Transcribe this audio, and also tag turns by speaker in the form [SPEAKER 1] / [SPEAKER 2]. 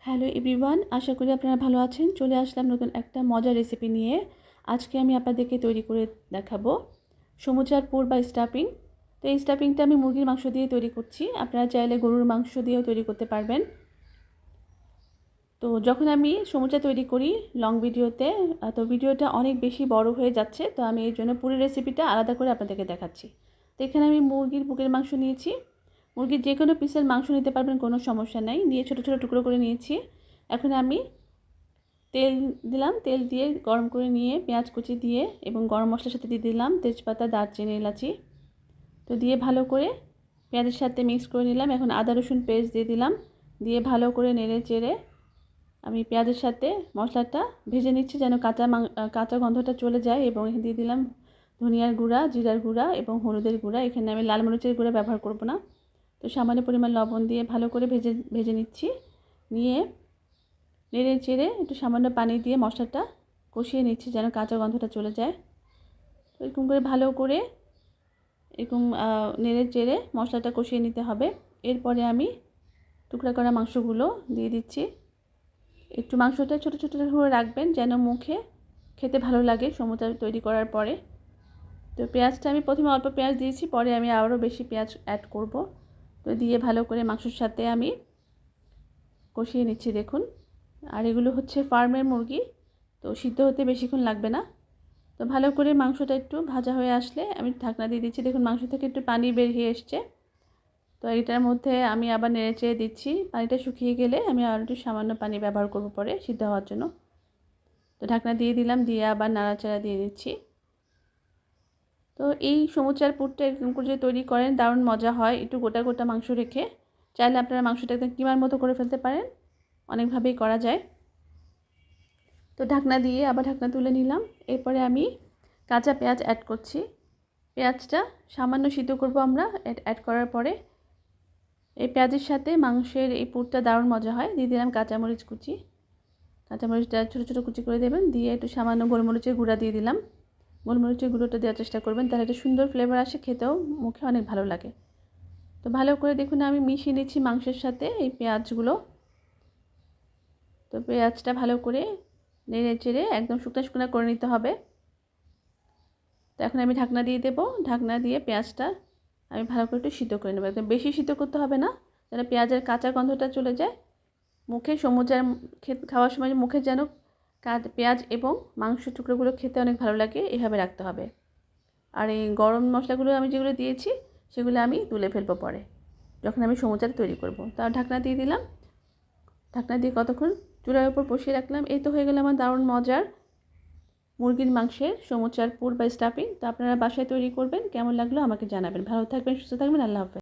[SPEAKER 1] Hello everyone, আশা করি আপনারা ভালো আছেন। চলে আসলাম নতুন একটা মজার রেসিপি নিয়ে। আজকে আমি আপনাদেরকে তৈরি করে দেখাবো সমুচার পুর বা স্টাফিং। তো এই স্টাফিংটা আমি মুরগির মাংস দিয়ে তৈরি করছি। আপনারা চাইলে গরুর মাংস দিয়েও তৈরি করতে পারবেন। তো যখন আমি সমুচা তৈরি করি লং ভিডিওতে, তো ভিডিওটা অনেক বেশি বড় হয়ে যাচ্ছে, তো আমি এই জন্য পুরো রেসিপিটা আলাদা করে আপনাদেরকে দেখাচ্ছি। তো এখানে আমি মুরগির বুকের মাংস নিয়েছি। মুরগির যে কোনো পিসের মাংস নিতে পারবেন, কোনো সমস্যা নেই। নিয়ে ছোটো ছোটো টুকরো করে নিয়েছি। এখন আমি তেল দিলাম, তেল দিয়ে গরম করে নিয়ে পেঁয়াজ কুচি দিয়ে এবং গরম মশলার সাথে দিয়ে দিলাম তেজপাতা, দারচিনি, এলাচি। তো দিয়ে ভালো করে পেঁয়াজের সাথে মিক্স করে নিলাম। এখন আদা রসুন পেস্ট দিয়ে দিলাম, দিয়ে ভালো করে নেড়ে চেড়ে আমি পেঁয়াজের সাথে মশলাটা ভেজে নিচ্ছি যেন কাঁচা গন্ধটা চলে যায়। এবং এখানে দিয়ে দিলাম ধনিয়ার গুঁড়া, জিরার গুঁড়া এবং হলুদের গুঁড়া। এখানে আমি লাল মরিচের গুঁড়া ব্যবহার করব না। তো সামান্য পরিমাণ লবণ দিয়ে ভালো করে ভেজে নিচ্ছি। নিয়ে নেড়ে চেড়ে একটু সামান্য পানি দিয়ে মশলাটা কষিয়ে নিচ্ছি যেন কাঁচা গন্ধটা চলে যায়। তো এরকম করে ভালো করে এরকম নেড়ে চেড়ে মশলাটা কষিয়ে নিতে হবে। এরপরে আমি টুকরা করা মাংসগুলো দিয়ে দিচ্ছি। একটু মাংসটা ছোটো ছোটো করে রাখবেন যেন মুখে খেতে ভালো লাগে সমুচা তৈরি করার পরে। তো পেঁয়াজটা আমি প্রথমে অল্প পেঁয়াজ দিয়েছি, পরে আমি আরও বেশি পেঁয়াজ অ্যাড করব। তো দিয়ে ভালো করে মাংসের সাথে আমি কষিয়ে নিচ্ছি দেখুন। আর এগুলো হচ্ছে ফার্মের মুরগি, তো সিদ্ধ হতে বেশিক্ষণ লাগবে না। তো ভালো করে মাংসটা একটু ভাজা হয়ে আসলে আমি ঢাকনা দিয়ে দিচ্ছি। দেখুন মাংস থেকে একটু পানি বেরিয়ে এসছে। তো এটার মধ্যে আমি আবার নেড়েচেড়ে দিচ্ছি। পানিটা শুকিয়ে গেলে আমি আর একটু সামান্য পানি ব্যবহার করব পরে সিদ্ধ হওয়ার জন্য। তো ঢাকনা দিয়ে দিলাম, দিয়ে আবার নাড়াচাড়া দিয়ে দিচ্ছি। তো এই সমুচার পুরটা এরকম করে যদি তৈরি করেন দারুণ মজা হয়। একটু গোটা গোটা মাংস রেখে চাইলে আপনারা মাংসটা একদম কিমার মতো করে ফেলতে পারেন, অনেকভাবেই করা যায়। তো ঢাকনা দিয়ে আবার ঢাকনা তুলে নিলাম। এরপরে আমি কাঁচা পেঁয়াজ অ্যাড করছি। পেঁয়াজটা সামান্য সিদ্ধ করব আমরা। অ্যাড করার পরে এই পেঁয়াজের সাথে মাংসের এই পুরটা দারুণ মজা হয়। দিয়ে দিলাম কাঁচামরিচ কুচি। কাঁচামরিচটা ছোটো ছোটো কুচি করে দেবেন। দিয়ে একটু সামান্য গোলমরিচের গুঁড়া দিয়ে দিলাম। গোলমরিচের গুঁড়োটা দেওয়ার চেষ্টা করবেন, তাহলে একটা সুন্দর ফ্লেভার আসে, খেতেও মুখে অনেক ভালো লাগে। তো ভালো করে দেখুন আমি মিশিয়ে নিচ্ছি মাংসের সাথে এই পেঁয়াজগুলো। তো পেঁয়াজটা ভালো করে নেড়ে চেড়ে একদম শুকনো শুকনো করে নিতে হবে। তো এখন আমি ঢাকনা দিয়ে দেবো। ঢাকনা দিয়ে পেঁয়াজটা আমি ভালো করে একটু সিদ্ধ করে নেবো। একদম বেশি সিদ্ধ করতে হবে না, যেন পেঁয়াজের কাঁচা গন্ধটা চলে যায়। মুখে সমুচার খাওয়ার সময় মুখে যেন পেঁয়াজ এবং মাংসের টুকরোগুলো খেতে অনেক ভালো লাগে, এভাবে রাখতে হবে। আর এই গরম মশলাগুলো আমি যেগুলো দিয়েছি সেগুলো আমি তুলে ফেলবো পরে যখন আমি সমুচাটা তৈরি করব। তার ঢাকনা দিয়ে দিলাম। ঢাকনা দিয়ে কতক্ষণ চুলার উপর বসিয়ে রাখলাম। এই তো হয়ে গেল আমার দারুণ মজার মুরগির মাংসের সমুচার পুর বা স্টাফিং। তো আপনারা বাসায় তৈরি করবেন, কেমন লাগলো আমাকে জানাবেন। ভালো থাকবেন, সুস্থ থাকবেন, আল্লাহ হাফেজ।